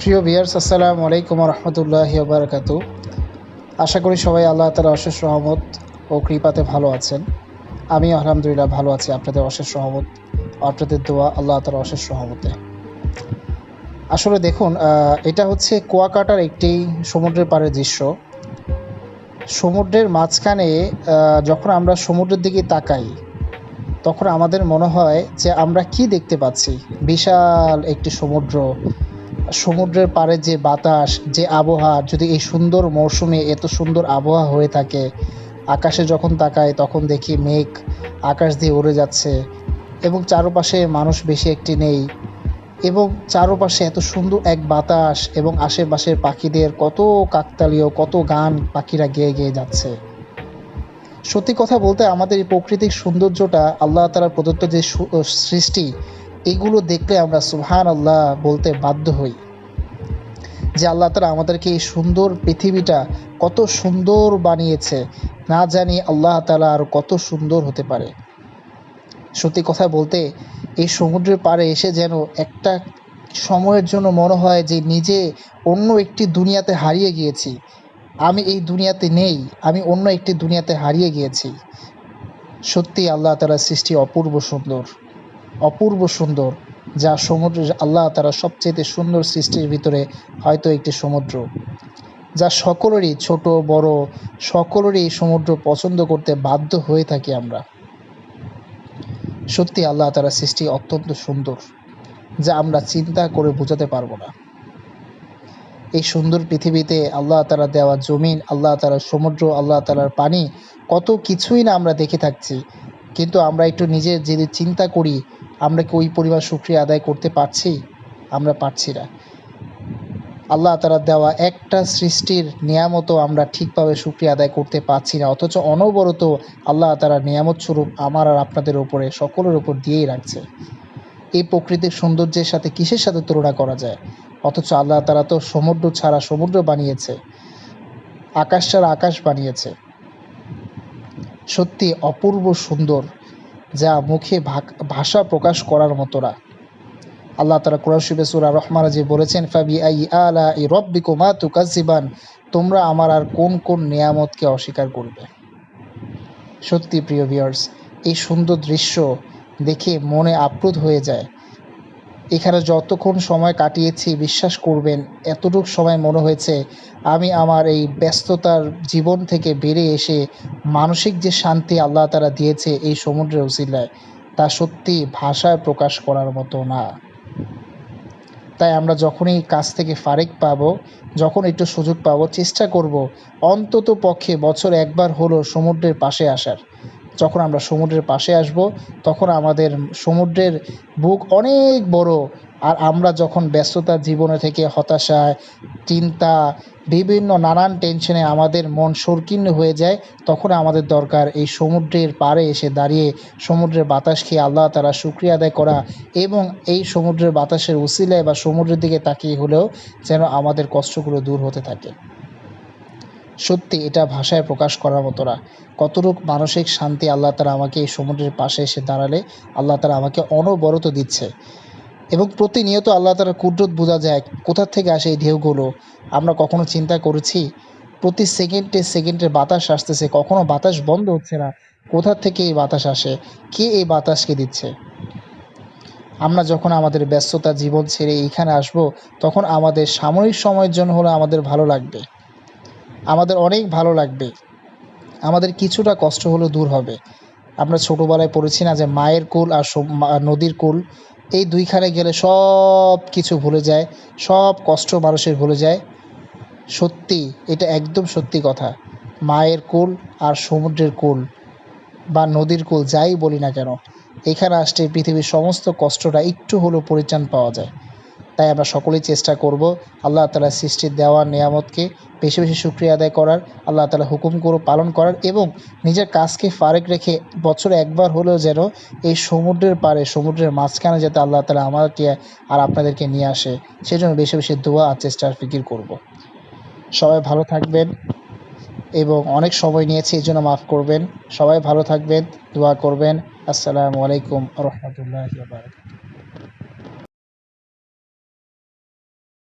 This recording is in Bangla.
প্রিয় ভিউয়ার্স, আসসালামু আলাইকুম রহমতুল্লাহি বারাকাতু। আশা করি সবাই আল্লাহ তাআলার অশেষ রহমত ও কৃপাতে ভালো আছেন। আমি আলহামদুলিল্লাহ ভালো আছি, আপনাদের অশেষ রহমত, আপনাদের দোয়া, আল্লাহ তাআলার অশেষ রহমতে। আসলে দেখুন, এটা হচ্ছে কুয়াকাটার একটি সমুদ্রের পাড়ের দৃশ্য। সমুদ্রের মাঝখানে যখন আমরা সমুদ্রের দিকে তাকাই, তখন আমাদের মনে হয় যে আমরা কি দেখতে পাচ্ছি। বিশাল একটি সমুদ্র, সমুদ্রের পাড়ে যে বাতাস, যে আবহাওয়া, যদি এই সুন্দর মৌসুমে এত সুন্দর আবহাওয়া হয়ে থাকে, আকাশে যখন তাকাই তখন দেখি মেঘ আকাশ দিয়ে উড়ে যাচ্ছে এবং চারপাশে মানুষ বেশি একটি নেই, এবং চারপাশে এত সুন্দর এক বাতাস এবং আশেপাশের পাখিদের কত কাকতালীয়, কত গান পাখিরা গেয়ে গেয়ে যাচ্ছে। সত্যি কথা বলতে আমাদের এই প্রাকৃতিক সৌন্দর্যটা, আল্লাহ তাআলার প্রদত্ত যে সৃষ্টি, এগুলো দেখলে আমরা সুবহানাল্লাহ বলতে বাধ্য হই যে আল্লাহ তাআলা আমাদেরকে এই সুন্দর পৃথিবীটা কত সুন্দর বানিয়েছে। না জানি আল্লাহ তাআলা আর কত সুন্দর হতে পারে। সত্যি কথা বলতে এই সমুদ্রের পাড়ে এসে যেন একটা সময়ের জন্য মনে হয় যে নিজে অন্য একটি দুনিয়াতে হারিয়ে গিয়েছি। আমি এই দুনিয়াতে নেই, আমি অন্য একটি দুনিয়াতে হারিয়ে গিয়েছি। সত্যি আল্লাহ তাআলার সৃষ্টি অপূর্ব সুন্দর, অপূর্ব সুন্দর। যা সমুদ্রের আল্লাহ তাআলা সবচেয়ে সুন্দর সৃষ্টির ভিতরে হয়তো একটি সমুদ্র, যা সকলেরই, ছোট বড় সকলেরই এই সমুদ্র পছন্দ করতে বাধ্য হয়ে থাকি আমরা। সত্যি আল্লাহ তাআলার সৃষ্টি অত্যন্ত সুন্দর, যা আমরা চিন্তা করে বোঝাতে পারবো না। এই সুন্দর পৃথিবীতে আল্লাহ তাআলা দেওয়া জমিন, আল্লাহ তাআলার সমুদ্র, আল্লাহ তাআলার পানি, কত কিছুই না আমরা দেখে থাকছি, কিন্তু আমরা একটু নিজের যদি চিন্তা করি, আমরা কি ওই পরিমাণ শুকরিয়া আদায় করতে পারছি? আমরা পারছি না। আল্লাহ তাআলা দেওয়া একটা সৃষ্টির নিয়ামতও আমরা ঠিকভাবে শুকরিয়া আদায় করতে পারছি না, অথচ অনবরত আল্লাহ তাআলা নিয়ামত স্বরূপ আমার আর আপনাদের উপরে, সকলের উপর দিয়েই রাখছে। এই প্রকৃতির সৌন্দর্যের সাথে কিসের সাথে তুলনা করা যায়? অথচ আল্লাহ তাআলা তো সমুদ্র ছাড়া সমুদ্র বানিয়েছে, আকাশ ছাড়া আকাশ বানিয়েছে। সত্যি অপূর্ব সুন্দর, যা মুখে ভাষা প্রকাশ করার মতো না। আল্লাহ তাআলা কোরআন শরীফে সূরা রহমানে যে বলেছেন, ফাবিআইয়ি আলাই রাব্বিকুমা তুকাজ্জিবান, তোমরা আমার আর কোন কোন নিয়ামতকে অস্বীকার করবে। সত্যি প্রিয় ভিউয়ার্স, এই সুন্দর দৃশ্য দেখে মনে আপ্লুত হয়ে যায়। এখানে যতক্ষণ সময় কাটিয়েছি, বিশ্বাস করবেন এতটুকু সময় মনে হয়েছে আমি আমার এই ব্যস্ততার জীবন থেকে বেরিয়ে এসে মানসিক যে শান্তি আল্লাহ তাআলা দিয়েছে এই সমুদ্রের উসিলায়, তা সত্যি ভাষায় প্রকাশ করার মতো না। তাই আমরা যখনই কাজ থেকে ফারেক পাবো, যখন একটু সুযোগ পাবো, চেষ্টা করব অন্তত পক্ষে বছরে একবার হলো সমুদ্রের পাশে আসার। যখন আমরা সমুদ্রের পাশে আসব, তখন আমাদের সমুদ্রের বুক অনেক বড়। আর আমরা যখন ব্যস্ততার জীবনে থেকে হতাশায়, চিন্তা, বিভিন্ন নানান টেনশনে আমাদের মন সংকীর্ণ হয়ে যায়, তখন আমাদের দরকার এই সমুদ্রের পাড়ে এসে দাঁড়িয়ে সমুদ্রের বাতাস খেয়ে আল্লাহ তাআলা শুকরিয়া আদায় করা, এবং এই সমুদ্রের বাতাসের উসিলায় বা সমুদ্রের দিকে তাকিয়ে হলেও যেন আমাদের কষ্টগুলো দূর হতে থাকে। সত্যি এটা ভাষায় প্রকাশ করার মতো না। কতটুক মানসিক শান্তি আল্লাহ তাআলা আমাকে এই সমুদ্রের পাশে এসে দাঁড়ালে আল্লাহ তাআলা আমাকে অনবরত দিচ্ছে, এবং প্রতিনিয়ত আল্লাহ তাআলার কুদরত বোঝা যায়। কোথা থেকে আসে এই ঢেউগুলো আমরা কখনো চিন্তা করেছি? প্রতি সেকেন্ডে সেকেন্ডে বাতাস আসতেছে, কখনো বাতাস বন্ধ হচ্ছে না। কোথা থেকে এই বাতাস আসে? কে এই বাতাসকে দিচ্ছে? আমরা যখন আমাদের ব্যস্ততা জীবন ছেড়ে এইখানে আসব, তখন আমাদের সাময়িক সময়ের জন্য হলেও আমাদের ভালো লাগবে, আমাদের অনেক ভালো লাগবে, আমাদের কিছুটা কষ্ট হলেও দূর হবে। আমরা ছোটোবেলায় পড়েছি না যে মায়ের কোল আর নদীর কোল, এই দুইখানে গেলে সব কিছু ভুলে যায়, সব কষ্ট মানুষের ভুলে যায়। সত্যি এটা একদম সত্যি কথা। মায়ের কোল আর সমুদ্রের কোল বা নদীর কোল, যাই বলি না কেন, এখানে আসলে পৃথিবীর সমস্ত কষ্টটা একটু হলেও পরিত্রাণ পাওয়া যায়। তাই আমরা সকলেই চেষ্টা করব আল্লাহ তাআলার সৃষ্টির দেওয়া নিয়ামতকে বেশি বেশি শুকরিয়া আদায় করার, আল্লাহ তাআলা হুকুমগুলো পালন করার, এবং নিজের কাজকে ফারেক রেখে বছরে একবার হলেও যেন এই সমুদ্রের পাড়ে, সমুদ্রের মাঝখানে যাতে আল্লাহ তাআলা আমাদেরকে আর আপনাদেরকে নিয়ে আসে, সেজন্য বেশি বেশি দোয়া আর চেষ্টার ফিকির করব। সবাই ভালো থাকবেন, এবং অনেক সময় নিয়েছি এই জন্য মাফ করবেন। সবাই ভালো থাকবেন, দোয়া করবেন। আসসালামু আলাইকুম রহমতুল্লাহি ওয়া বারাকাতুহু।